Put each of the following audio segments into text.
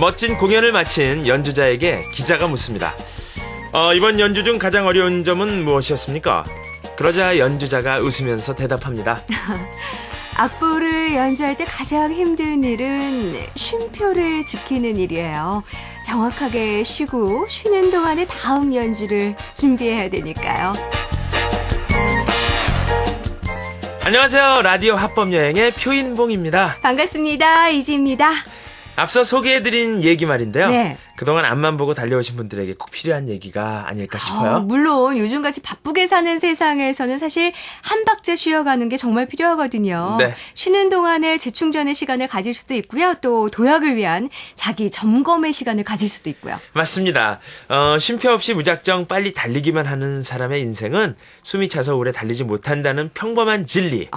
멋진 공연을 마친 연주자에게 기자가 묻습니다. 이번 연주 중 가장 어려운 점은 무엇이었습니까? 그러자 연주자가 웃으면서 대답합니다. 악보를 연주할 때 가장 힘든 일은 쉼표를 지키는 일이에요. 정확하게 쉬고 쉬는 동안에 다음 연주를 준비해야 되니까요. 안녕하세요. 라디오 합법여행의 표인봉입니다. 반갑습니다. 이지입니다. 앞서 소개해드린 얘기 말인데요. 네. 그동안 앞만 보고 달려오신 분들에게 꼭 필요한 얘기가 아닐까 싶어요. 물론 요즘같이 바쁘게 사는 세상에서는 사실 한 박자 쉬어가는 게 정말 필요하거든요. 네. 쉬는 동안에 재충전의 시간을 가질 수도 있고요. 또 도약을 위한 자기 점검의 시간을 가질 수도 있고요. 맞습니다. 쉼표 없이 무작정 빨리 달리기만 하는 사람의 인생은 숨이 차서 오래 달리지 못한다는 평범한 진리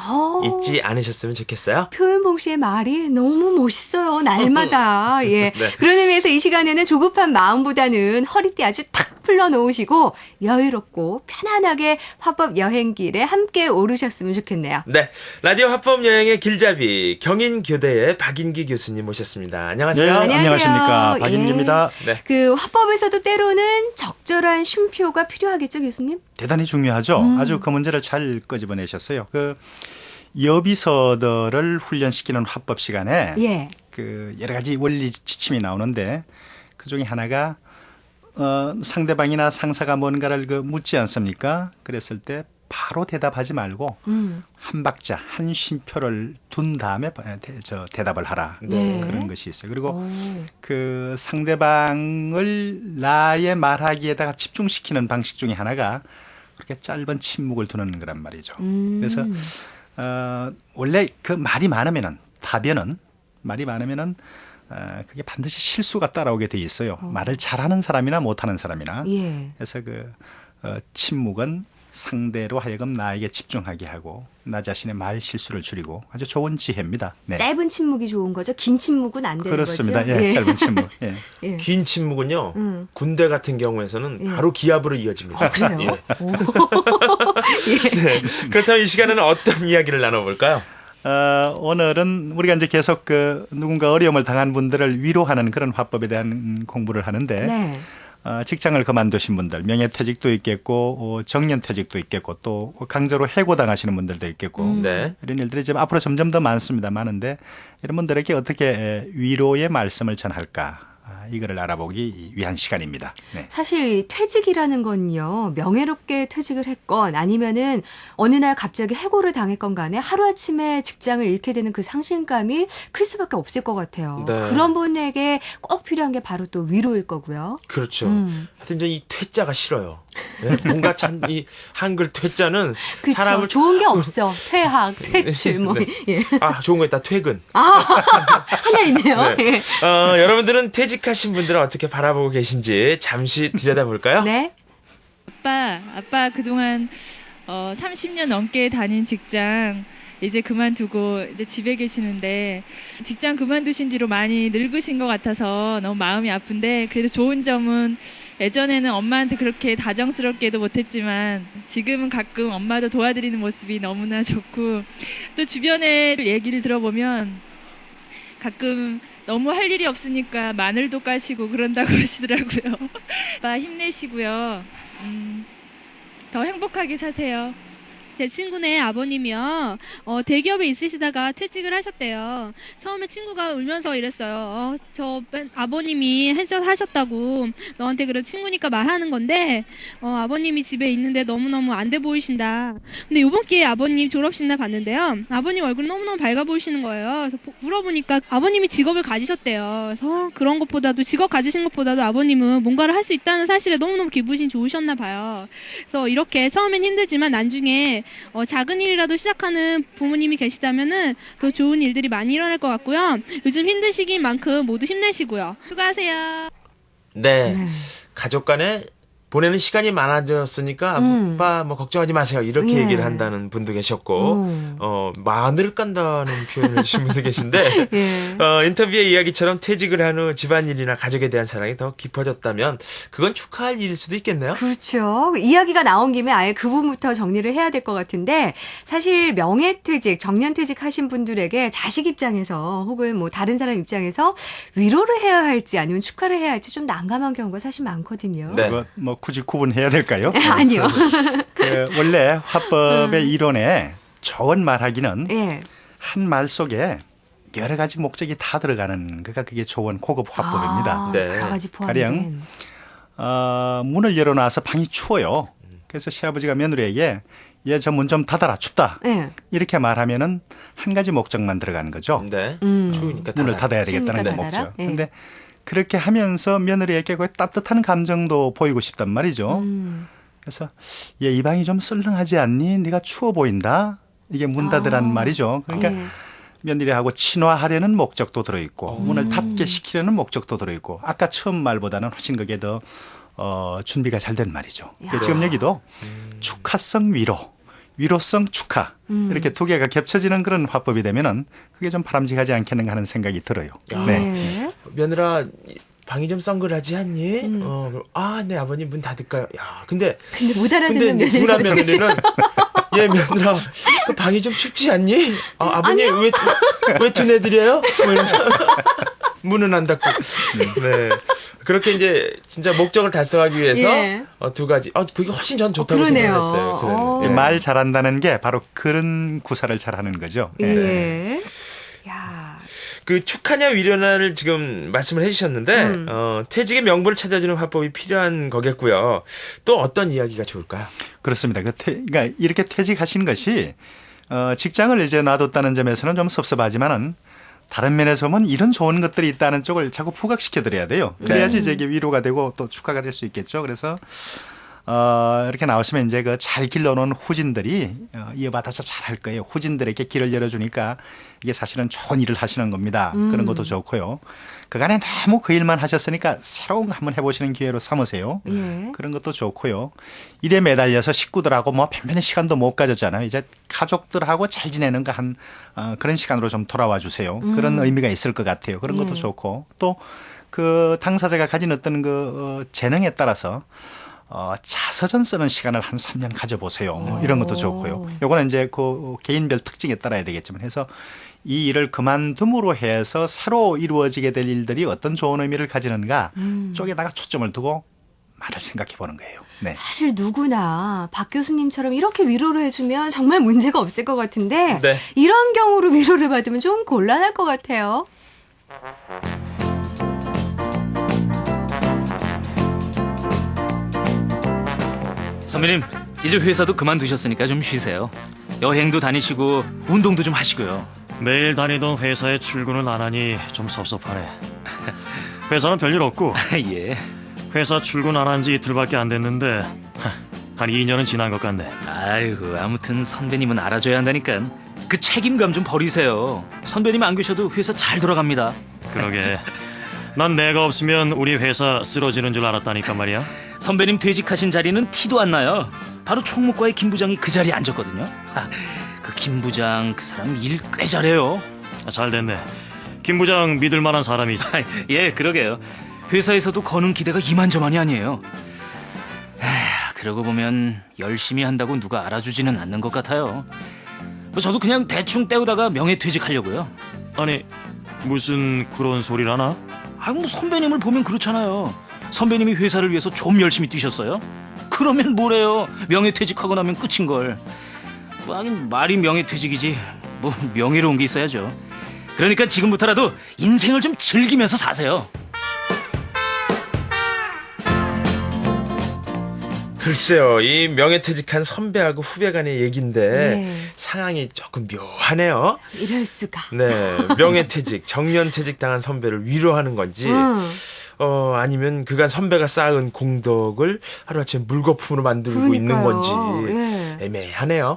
잊지 않으셨으면 좋겠어요. 표현봉 씨의 말이 너무 멋있어요. 날마다. 예. 네. 그런 의미에서 이 시간에는 조급한 마음보다는 허리띠 아주 탁 풀러놓으시고 여유롭고 편안하게 화법 여행길에 함께 오르셨으면 좋겠네요. 네, 라디오 합법여행의 길잡이 경인교대의 박인기 교수님 모셨습니다. 안녕하세요. 네, 안녕하세요. 안녕하십니까. 박인기입니다. 예. 네. 그 화법에서도 때로는 적절한 쉼표가 필요하겠죠, 교수님? 대단히 중요하죠. 아주 그 문제를 잘 끄집어내셨어요. 그 여비서들을 훈련시키는 화법 시간에 예. 그 여러 가지 원리 지침이 나오는데 그 중에 하나가 상대방이나 상사가 뭔가를 묻지 않습니까? 그랬을 때 바로 대답하지 말고 한 박자, 한 쉼표를 둔 다음에 대답을 하라. 네. 그런 것이 있어요. 그리고 그 상대방을 나의 말하기에다가 집중시키는 방식 중에 하나가 그렇게 짧은 침묵을 두는 거란 말이죠. 그래서 원래 그 말이 많으면은 답변은 말이 많으면은 그게 반드시 실수가 따라오게 돼 있어요. 말을 잘하는 사람이나 못하는 사람이나. 예. 그래서 그 침묵은 상대로 하여금 나에게 집중하게 하고 나 자신의 말 실수를 줄이고 아주 좋은 지혜입니다. 네. 짧은 침묵이 좋은 거죠? 긴 침묵은 안 되는 그렇습니다. 거죠? 예, 짧은 침묵. 예. 예. 긴 침묵은요. 군대 같은 경우에서는 바로 기합으로 이어집니다. 그래요? 예. 오. 네. 그렇다면 이 시간에는 어떤 이야기를 나눠볼까요? 오늘은 우리가 이제 계속 누군가 어려움을 당한 분들을 위로하는 그런 화법에 대한 공부를 하는데 네. 직장을 그만두신 분들, 명예퇴직도 있겠고 정년퇴직도 있겠고 또 강제로 해고당하시는 분들도 있겠고 네. 이런 일들이 지금 앞으로 점점 더 많은데 이런 분들에게 어떻게 위로의 말씀을 전할까 이거를 알아보기 위한 시간입니다. 네. 사실 퇴직이라는 건요, 명예롭게 퇴직을 했건 아니면은 어느 날 갑자기 해고를 당했건 간에 하루아침에 직장을 잃게 되는 그 상실감이 클 수밖에 없을 것 같아요. 네. 그런 분에게 꼭 필요한 게 바로 또 위로일 거고요. 그렇죠. 하여튼 이 퇴자가 싫어요. 네? 뭔가 참 이 한글 퇴자는 그렇죠. 사람을 좋은 게 없어. 퇴학, 퇴출 뭐. 네. 예. 좋은 거 있다. 퇴근. 하나 있네요. 네. 예. 여러분들은 퇴직하신 분들은 어떻게 바라보고 계신지 잠시 들여다볼까요? 네. 아빠 그동안 30년 넘게 다닌 직장 이제 그만두고 이제 집에 계시는데 직장 그만두신 뒤로 많이 늙으신 것 같아서 너무 마음이 아픈데 그래도 좋은 점은 예전에는 엄마한테 그렇게 다정스럽게도 못했지만 지금은 가끔 엄마도 도와드리는 모습이 너무나 좋고 또 주변에 얘기를 들어보면 가끔 너무 할 일이 없으니까 마늘도 까시고 그런다고 하시더라고요. 아빠 힘내시고요. 더 행복하게 사세요. 제 친구네 아버님이요. 대기업에 있으시다가 퇴직을 하셨대요. 처음에 친구가 울면서 이랬어요. 저 아버님이 하셨다고 너한테 그래 친구니까 말하는 건데 아버님이 집에 있는데 너무너무 안 돼 보이신다. 근데 이번 기회에 아버님 졸업식 날 봤는데요. 아버님 얼굴 너무너무 밝아 보이시는 거예요. 그래서 물어보니까 아버님이 직업을 가지셨대요. 그래서 그런 것보다도 직업 가지신 것보다도 아버님은 뭔가를 할 수 있다는 사실에 너무너무 기분이 좋으셨나 봐요. 그래서 이렇게 처음엔 힘들지만 나중에 작은 일이라도 시작하는 부모님이 계시다면은 더 좋은 일들이 많이 일어날 것 같고요. 요즘 힘든 시기인 만큼 모두 힘내시고요. 수고하세요. 네. 가족 간에 보내는 시간이 많아졌으니까 아빠 뭐 걱정하지 마세요. 이렇게 예. 얘기를 한다는 분도 계셨고, 마늘 깐다는 표현을 해주신 분도 계신데, 예. 인터뷰의 이야기처럼 퇴직을 한 후 집안일이나 가족에 대한 사랑이 더 깊어졌다면 그건 축하할 일일 수도 있겠네요. 그렇죠. 이야기가 나온 김에 아예 그 부분부터 정리를 해야 될 것 같은데 사실 명예퇴직, 정년퇴직 하신 분들에게 자식 입장에서 혹은 뭐 다른 사람 입장에서 위로를 해야 할지 아니면 축하를 해야 할지 좀 난감한 경우가 사실 많거든요. 네. 그거 뭐 굳이 구분해야 될까요? 아니요. 원래 화법의 이론에 좋은 말하기는 예. 한 말 속에 여러 가지 목적이 다 들어가는 그게 좋은 고급 화법입니다. 아, 네. 여러 가지 포함된. 문을 열어놔서 방이 추워요. 그래서 시아버지가 며느리에게 얘 저 문 좀 닫아라 춥다. 예. 이렇게 말하면은 한 가지 목적만 들어가는 거죠. 네. 음. 추우니까 문을 닫아라. 닫아야 되겠다는 추우니까 목적. 닫아라? 예. 그런데 그렇게 하면서 며느리에게 그 따뜻한 감정도 보이고 싶단 말이죠. 그래서 얘 이 방이 좀 썰렁하지 않니? 네가 추워 보인다. 이게 문 닫으라는 말이죠. 그러니까 예. 며느리하고 친화하려는 목적도 들어있고 문을 닫게 시키려는 목적도 들어있고 아까 처음 말보다는 훨씬 그게 더 준비가 잘 된 말이죠. 그러니까 지금 여기도 축하성 위로, 위로성 축하 이렇게 두 개가 겹쳐지는 그런 화법이 되면은 그게 좀 바람직하지 않겠는가 하는 생각이 들어요. 네. 예. 며느라 방이 좀 썬글하지 않니? 네 아버님 문 닫을까요? 야, 근데 못 알아듣는 며느리가 누나 며느리는 얘 며느라 그 방이 좀 춥지 않니? 아버님 왜 두뇌들이에요? 뭐 이러면서 문은 안 닫고. 네. 그렇게 이제 진짜 목적을 달성하기 위해서 예. 두 가지. 그게 훨씬 전 좋다고 그러네요. 생각했어요. 이 말 잘한다는 게 바로 그런 구사를 잘하는 거죠. 예. 야. 그 축하냐 위로냐를 지금 말씀을 해주셨는데 퇴직의 명분을 찾아주는 화법이 필요한 거겠고요. 또 어떤 이야기가 좋을까요? 그렇습니다. 그러니까 이렇게 퇴직하신 것이 직장을 이제 놔뒀다는 점에서는 좀 섭섭하지만은 다른 면에서 보면 이런 좋은 것들이 있다는 쪽을 자꾸 부각시켜 드려야 돼요. 그래야지 이제 이게 위로가 되고 또 축하가 될 수 있겠죠. 그래서 이렇게 나오시면 이제 그 잘 길러놓은 후진들이 이어받아서 잘할 거예요. 후진들에게 길을 열어주니까 이게 사실은 좋은 일을 하시는 겁니다. 그런 것도 좋고요. 그간에 너무 그 일만 하셨으니까 새로운 거 한번 해보시는 기회로 삼으세요. 예. 그런 것도 좋고요. 일에 매달려서 식구들하고 뭐 편편히 시간도 못 가졌잖아요. 이제 가족들하고 잘 지내는 거 한 그런 시간으로 좀 돌아와 주세요. 그런 의미가 있을 것 같아요. 그런 것도 좋고 또 그 당사자가 가진 어떤 그 재능에 따라서 자서전 쓰는 시간을 한 3년 가져보세요. 뭐 이런 것도 좋고요. 요거는 이제 그 개인별 특징에 따라야 되겠지만 해서 이 일을 그만둠으로 해서 새로 이루어지게 될 일들이 어떤 좋은 의미를 가지는가 쪽에다가 초점을 두고 말을 생각해 보는 거예요. 네. 사실 누구나 박 교수님처럼 이렇게 위로를 해주면 정말 문제가 없을 것 같은데 네. 이런 경우로 위로를 받으면 좀 곤란할 것 같아요. 선배님, 이제 회사도 그만두셨으니까 좀 쉬세요. 여행도 다니시고 운동도 좀 하시고요. 매일 다니던 회사에 출근을 안 하니 좀 섭섭하네. 회사는 별일 없고 예. 회사 출근 안 한 지 이틀밖에 안 됐는데 한 2년은 지난 것 같네. 아이고, 아무튼 선배님은 알아줘야 한다니까. 그 책임감 좀 버리세요. 선배님 안 계셔도 회사 잘 돌아갑니다. 그러게. 난 내가 없으면 우리 회사 쓰러지는 줄 알았다니까 말이야. 선배님 퇴직하신 자리는 티도 안 나요. 바로 총무과의 김 부장이 그 자리에 앉았거든요. 그 김 부장 그 사람 일 꽤 잘해요. 잘 됐네. 김 부장 믿을 만한 사람이지. 예, 그러게요. 회사에서도 거는 기대가 이만저만이 아니에요. 그러고 보면 열심히 한다고 누가 알아주지는 않는 것 같아요. 뭐 저도 그냥 대충 때우다가 명예퇴직하려고요. 아니 무슨 그런 소리를 하나? 뭐 선배님을 보면 그렇잖아요. 선배님이 회사를 위해서 좀 열심히 뛰셨어요. 그러면 뭐래요. 명예퇴직하고 나면 끝인걸. 하긴 말이 명예퇴직이지 뭐 명예로운 게 있어야죠. 그러니까 지금부터라도 인생을 좀 즐기면서 사세요. 글쎄요, 이 명예퇴직한 선배하고 후배 간의 얘기인데 네. 상황이 조금 묘하네요. 이럴 수가. 네, 명예퇴직, 정년퇴직 당한 선배를 위로하는 건지 아니면 그간 선배가 쌓은 공덕을 하루아침에 물거품으로 만들고 있는 건지 예. 애매하네요.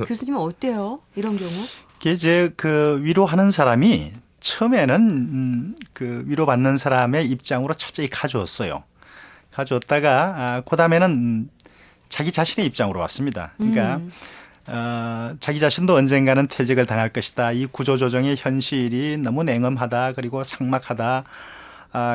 교수님은 어때요? 이런 경우? 이게 이제 그 위로하는 사람이 처음에는 그 위로받는 사람의 입장으로 철저히 가져왔어요. 가져왔다가 그다음에는 자기 자신의 입장으로 왔습니다. 그러니까 자기 자신도 언젠가는 퇴직을 당할 것이다. 이 구조조정의 현실이 너무 냉엄하다. 그리고 삭막하다.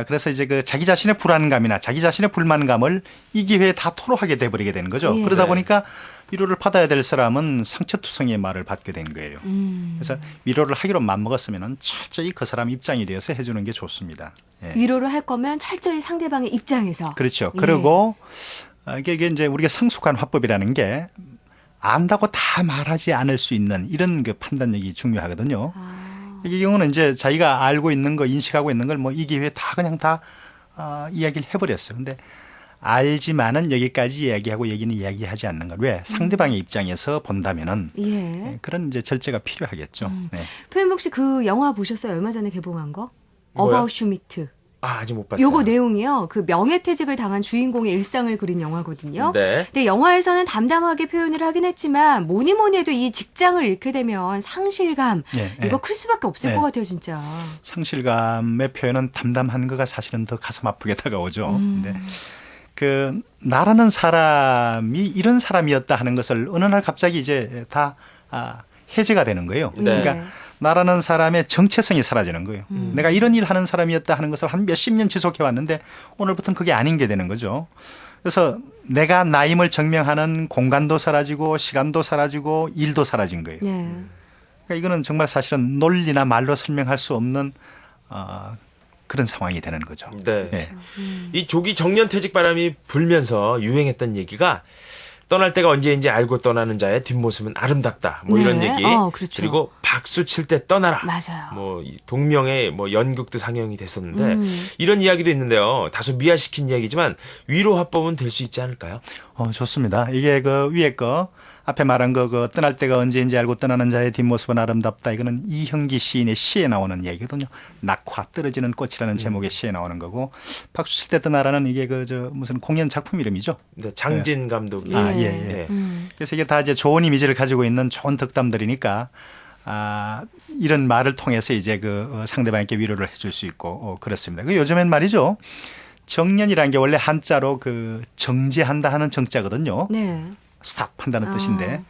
그래서 이제 그 자기 자신의 불안감이나 자기 자신의 불만감을 이 기회에 다 토로하게 돼버리게 되는 거죠. 예. 그러다 보니까 위로를 받아야 될 사람은 상처투성이의 말을 받게 된 거예요. 그래서 위로를 하기로 맘먹었으면 철저히 그 사람 입장이 되어서 해주는 게 좋습니다. 예. 위로를 할 거면 철저히 상대방의 입장에서. 그렇죠. 예. 그리고 이게 이제 우리가 성숙한 화법이라는 게 안다고 다 말하지 않을 수 있는 이런 그 판단력이 중요하거든요. 이 경우는 이제 자기가 알고 있는 거, 인식하고 있는 걸 뭐 이 기회에 다 그냥 다 이야기를 해버렸어요. 근데 알지만은 여기까지 이야기하고 여기는 이야기하지 않는 걸. 왜? 상대방의 입장에서 본다면은 예. 그런 이제 절제가 필요하겠죠. 네. 표현복 씨 그 영화 보셨어요? 얼마 전에 개봉한 거? 뭐요? 어바웃 슈미트. 아직 못 봤어요. 요거 내용이요. 그 명예퇴직을 당한 주인공의 일상을 그린 영화거든요. 네. 근데 영화에서는 담담하게 표현을 하긴 했지만 뭐니 해도 이 직장을 잃게 되면 상실감 예, 이거 예. 클 수밖에 없을 네. 것 같아요, 진짜. 상실감의 표현은 담담한 거가 사실은 더 가슴 아프게 다가오죠. 근데 그 나라는 사람이 이런 사람이었다 하는 것을 어느 날 갑자기 이제 다 해제가 되는 거예요. 네. 그러니까 나라는 사람의 정체성이 사라지는 거예요. 내가 이런 일 하는 사람이었다 하는 것을 한 몇십 년 지속해 왔는데 오늘부터는 그게 아닌 게 되는 거죠. 그래서 내가 나임을 증명하는 공간도 사라지고 시간도 사라지고 일도 사라진 거예요. 네. 그러니까 이거는 정말 사실은 논리나 말로 설명할 수 없는 그런 상황이 되는 거죠. 네. 예. 이 조기 정년퇴직 바람이 불면서 유행했던 얘기가 떠날 때가 언제인지 알고 떠나는 자의 뒷모습은 아름답다. 뭐 이런 네. 얘기. 그렇죠. 그리고 박수 칠 때 떠나라. 맞아요. 뭐 동명의 뭐 연극도 상영이 됐었는데 이런 이야기도 있는데요. 다소 미화시킨 이야기지만 위로 화법은 될 수 있지 않을까요? 좋습니다. 이게 그 위에 거 앞에 말한 거 그 떠날 때가 언제인지 알고 떠나는 자의 뒷모습은 아름답다. 이거는 이형기 시인의 시에 나오는 얘기거든요. 낙화 떨어지는 꽃이라는 제목의 시에 나오는 거고 박수 칠 때 떠나라는 이게 그 무슨 공연 작품 이름이죠. 네, 장진 감독이. 예. 그래서 이게 다 이제 좋은 이미지를 가지고 있는 좋은 덕담들이니까 이런 말을 통해서 이제 그 상대방에게 위로를 해줄 수 있고 그렇습니다. 그 요즘엔 말이죠. 정년이라는 게 원래 한자로 그 정지한다 하는 정자거든요. 네. 스탑 한다는 뜻인데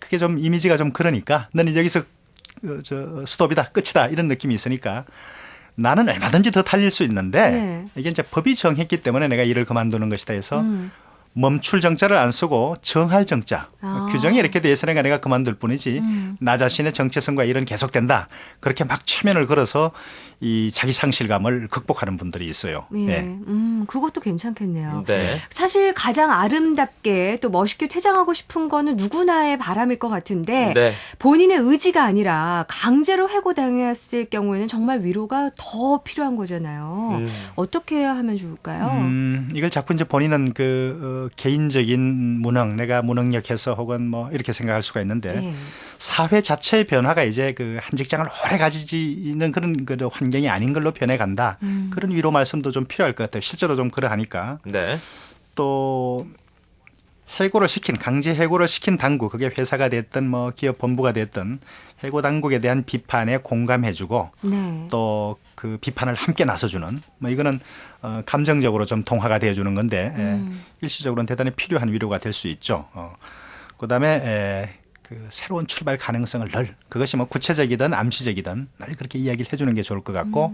그게 좀 이미지가 좀 그러니까 너는 여기서 스톱이다 끝이다 이런 느낌이 있으니까 나는 얼마든지 더 달릴 수 있는데 네. 이게 이제 법이 정했기 때문에 내가 일을 그만두는 것이다 해서 멈출 정자를 안 쓰고 정할 정자. 규정이 이렇게 돼 있으니까 내가 그만둘 뿐이지 나 자신의 정체성과 일은 계속된다. 그렇게 막 최면을 걸어서 이 자기 상실감을 극복하는 분들이 있어요. 예. 네. 그것도 괜찮겠네요. 네. 사실 가장 아름답게 또 멋있게 퇴장하고 싶은 거는 누구나의 바람일 것 같은데 네. 본인의 의지가 아니라 강제로 해고당했을 경우에는 정말 위로가 더 필요한 거잖아요. 어떻게 해야 하면 좋을까요? 이걸 자꾸 이제 본인은 개인적인 무능, 내가 무능력해서 혹은 뭐 이렇게 생각할 수가 있는데 예. 사회 자체의 변화가 이제 그 한 직장을 오래 가지는 그런 그 환경이 아닌 걸로 변해간다. 그런 위로 말씀도 좀 필요할 것 같아요. 실제로 좀 그러하니까. 네. 또 해고를 시킨 강제 해고를 시킨 당국, 그게 회사가 됐든 뭐 기업 본부가 됐든 해고 당국에 대한 비판에 공감해주고 네. 또 그 비판을 함께 나서주는 뭐 이거는 감정적으로 좀 동화가 되어주는 건데 일시적으로는 대단히 필요한 위로가 될 수 있죠. 그다음에 그 새로운 출발 가능성을 늘 그것이 뭐 구체적이든 암시적이든 늘 그렇게 이야기를 해주는 게 좋을 것 같고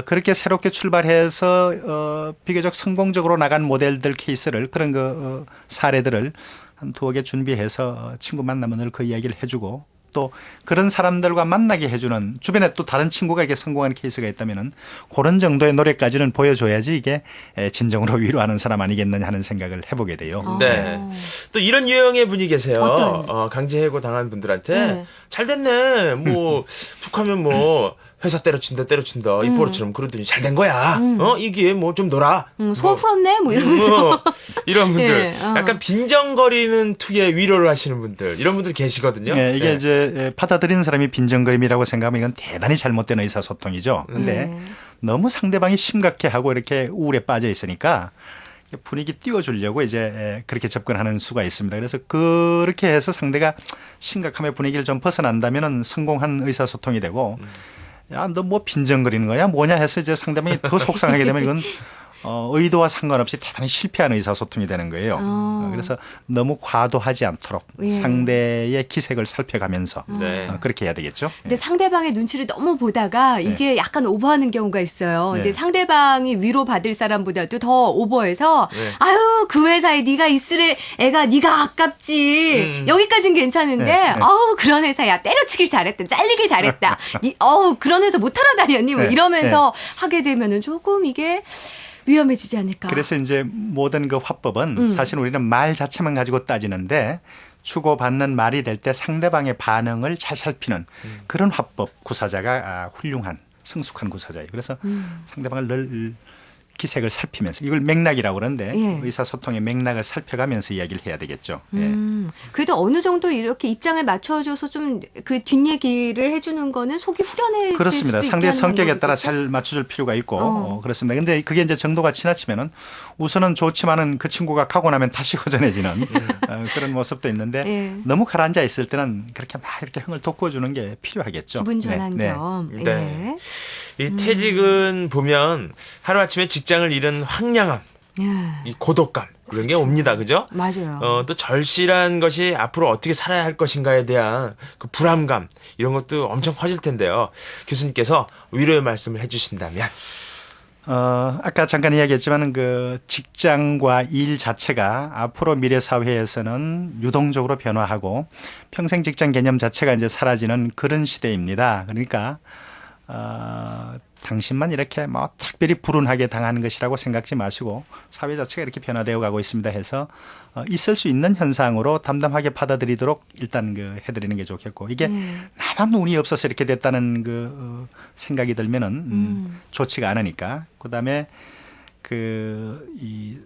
그렇게 새롭게 출발해서 비교적 성공적으로 나간 모델들 케이스를 그런 그 사례들을 한 두어 개 준비해서 친구 만나면 늘 그 이야기를 해주고 또 그런 사람들과 만나게 해주는 주변에 또 다른 친구가 이렇게 성공한 케이스가 있다면은 그런 정도의 노력까지는 보여줘야지 이게 진정으로 위로하는 사람 아니겠느냐 하는 생각을 해보게 돼요. 네. 또 이런 유형의 분이 계세요. 어떤? 강제 해고 당한 분들한테 네. 잘 됐네. 뭐 툭하면 뭐 회사 때려친다 입버릇처럼 그러더니 잘 된 거야. 이 기회에 뭐 좀 놀아. 소원 풀었네? 뭐 이러면서. 이런 분들. 예, 약간 빈정거리는 투의 위로를 하시는 분들. 이런 분들 계시거든요. 네, 이게 네. 이제 받아들이는 사람이 빈정거림이라고 생각하면 이건 대단히 잘못된 의사소통이죠. 근데 네. 너무 상대방이 심각해하고 이렇게 우울에 빠져 있으니까 분위기 띄워주려고 이제 그렇게 접근하는 수가 있습니다. 그래서 그렇게 해서 상대가 심각함의 분위기를 좀 벗어난다면은 성공한 의사소통이 되고 야, 너 뭐 빈정거리는 거야? 뭐냐 해서 이제 상대방이 더 속상하게 되면 이건 의도와 상관없이 대단히 실패한 의사소통이 되는 거예요. 그래서 너무 과도하지 않도록 예. 상대의 기색을 살펴가면서 네. 그렇게 해야 되겠죠. 근데 상대방의 눈치를 너무 보다가 이게 약간 오버하는 경우가 있어요. 근데 네. 상대방이 위로받을 사람보다도 더 오버해서 네. 아유 그 회사에 네가 있을 애가 네가 아깝지. 여기까진 괜찮은데 네, 네. 아우 그런 회사야 때려치길 잘했다. 잘리길 잘했다. 어우 그런 회사 못하러 다녔니? 뭐 네, 이러면서 하게 되면은 조금 이게 위험해지지 않을까. 그래서 이제 모든 그 화법은 사실 우리는 말 자체만 가지고 따지는데 주고받는 말이 될 때 상대방의 반응을 잘 살피는 그런 화법 구사자가 훌륭한 성숙한 구사자예요. 그래서 상대방을 늘 기색을 살피면서 이걸 맥락이라고 그러는데 예. 의사소통의 맥락을 살펴가면서 이야기를 해야 되겠죠. 예. 그래도 어느 정도 이렇게 입장을 맞춰줘서 좀 그 뒷얘기를 해주는 거는 속이 후련해질 그렇습니다. 수도 상대의 있다는 성격에 방법이겠죠? 따라 잘 맞춰줄 필요가 있고 그렇습니다. 근데 그게 이제 정도가 지나치면은 우선은 좋지만은 그 친구가 가고 나면 다시 허전해지는 그런 모습도 있는데 예. 너무 가라앉아 있을 때는 그렇게 막 이렇게 흥을 돋궈주는 게 필요하겠죠. 기분 전환 네, 네. 겸. 네. 예. 이 퇴직은 보면 하루아침에 직장을 잃은 황량함, 예. 이 고독감 이런 게 옵니다. 그죠? 맞아요. 또 절실한 것이 앞으로 어떻게 살아야 할 것인가에 대한 그 불안감 이런 것도 엄청 커질 텐데요. 교수님께서 위로의 말씀을 해주신다면. 아까 잠깐 이야기했지만 그 직장과 일 자체가 앞으로 미래 사회에서는 유동적으로 변화하고 평생 직장 개념 자체가 이제 사라지는 그런 시대입니다. 그러니까 당신만 이렇게 뭐 특별히 불운하게 당하는 것이라고 생각지 마시고 사회 자체가 이렇게 변화되어 가고 있습니다 해서 있을 수 있는 현상으로 담담하게 받아들이도록 일단 해드리는 게 좋겠고 이게 나만 운이 없어서 이렇게 됐다는 생각이 들면은 좋지가 않으니까 그다음에 이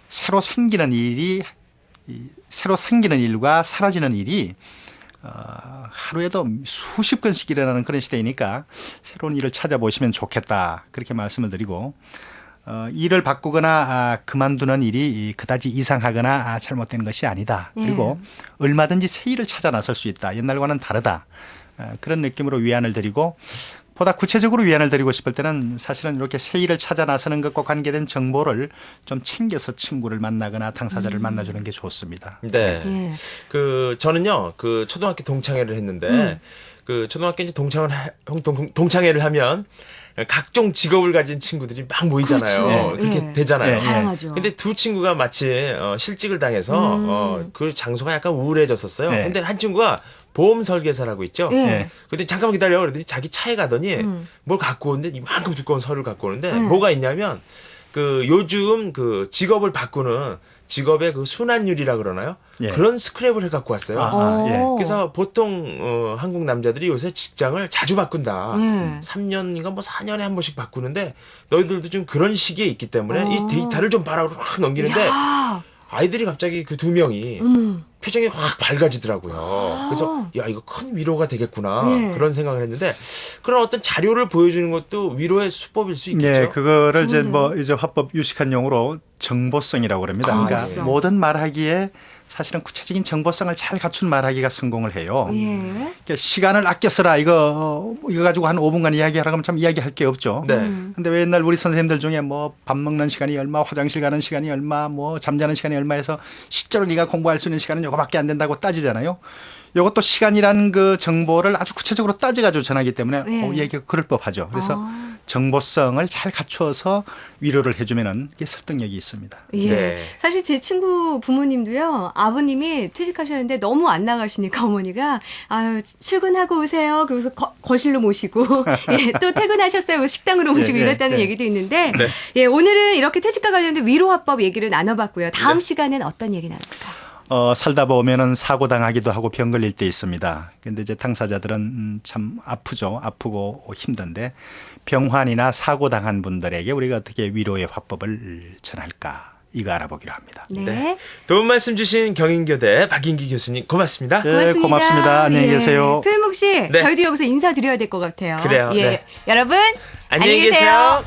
새로 생기는 일과 사라지는 일이 하루에도 수십 건씩 일어나는 그런 시대이니까 새로운 일을 찾아보시면 좋겠다. 그렇게 말씀을 드리고 일을 바꾸거나 그만두는 일이 그다지 이상하거나 잘못된 것이 아니다. 그리고 얼마든지 새 일을 찾아 나설 수 있다. 옛날과는 다르다. 그런 느낌으로 위안을 드리고 보다 구체적으로 위안을 드리고 싶을 때는 사실은 이렇게 새 일을 찾아 나서는 것과 관계된 정보를 좀 챙겨서 친구를 만나거나 당사자를 만나주는 게 좋습니다. 네. 예. 저는요, 초등학교 동창회를 했는데, 초등학교 이제 동창회를 하면, 각종 직업을 가진 친구들이 막 모이잖아요. 그렇죠. 그렇게 예. 되잖아요. 다양하죠. 근데 두 친구가 마치 실직을 당해서 그 장소가 약간 우울해졌었어요. 네. 근데 한 친구가 보험 설계사라고 있죠. 예. 네. 근데 잠깐만 기다려. 그랬더니 자기 차에 가더니 뭘 갖고 오는데 이만큼 두꺼운 서류를 갖고 오는데 뭐가 있냐면 요즘 직업을 바꾸는 직업의 순환율이라 그러나요? 예. 그런 스크랩을 해 갖고 왔어요. 예. 그래서 보통 한국 남자들이 요새 직장을 자주 바꾼다. 예. 3년인가 4년에 한 번씩 바꾸는데 너희들도 좀 그런 시기에 있기 때문에 이 데이터를 좀 봐라 확 넘기는데 야. 아이들이 갑자기 그 두 명이 표정이 확 밝아지더라고요. 그래서 야 이거 큰 위로가 되겠구나 예. 그런 생각을 했는데 그런 어떤 자료를 보여주는 것도 위로의 수법일 수 있겠죠. 네, 그거를 좋은데요. 이제 화법 유식한 용어로 정보성이라고 합니다. 그러니까 정보성. 모든 말하기에 사실은 구체적인 정보성을 잘 갖춘 말하기가 성공을 해요. 예. 그러니까 시간을 아껴 써라 이거 가지고 한 5분간 이야기하라고 하면 참 이야기할 게 없죠. 네. 근데 왜 옛날 우리 선생님들 중에 밥 먹는 시간이 얼마, 화장실 가는 시간이 얼마, 잠자는 시간이 얼마 해서 실제로 네가 공부할 수 있는 시간은 요거밖에 안 된다고 따지잖아요. 요것도 시간이라는 그 정보를 아주 구체적으로 따져가지고 전하기 때문에 네. 얘기가 그럴 법하죠. 그래서 정보성을 잘 갖추어서 위로를 해주면은 이게 설득력이 있습니다. 예. 네. 사실 제 친구 부모님도요, 아버님이 퇴직하셨는데 너무 안 나가시니까 어머니가, 아유, 출근하고 오세요. 그러면서 거실로 모시고, 예, 또 퇴근하셨어요. 식당으로 모시고 예, 이랬다는 예. 얘기도 있는데, 네. 예, 오늘은 이렇게 퇴직과 관련된 위로화법 얘기를 나눠봤고요. 다음 시간엔 어떤 얘기 나눌까? 살다 보면은 사고 당하기도 하고 병 걸릴 때 있습니다. 근데 이제 당사자들은 참 아프죠. 아프고 힘든데 병환이나 사고 당한 분들에게 우리가 어떻게 위로의 화법을 전할까? 이거 알아보기로 합니다. 네. 네. 도움 말씀 주신 경인교대 박인기 교수님 고맙습니다. 네, 고맙습니다. 안녕히 계세요. 표현목 씨, 네. 저희도 여기서 인사드려야 될 것 같아요. 그래요, 예. 네. 여러분, 안녕히 계세요.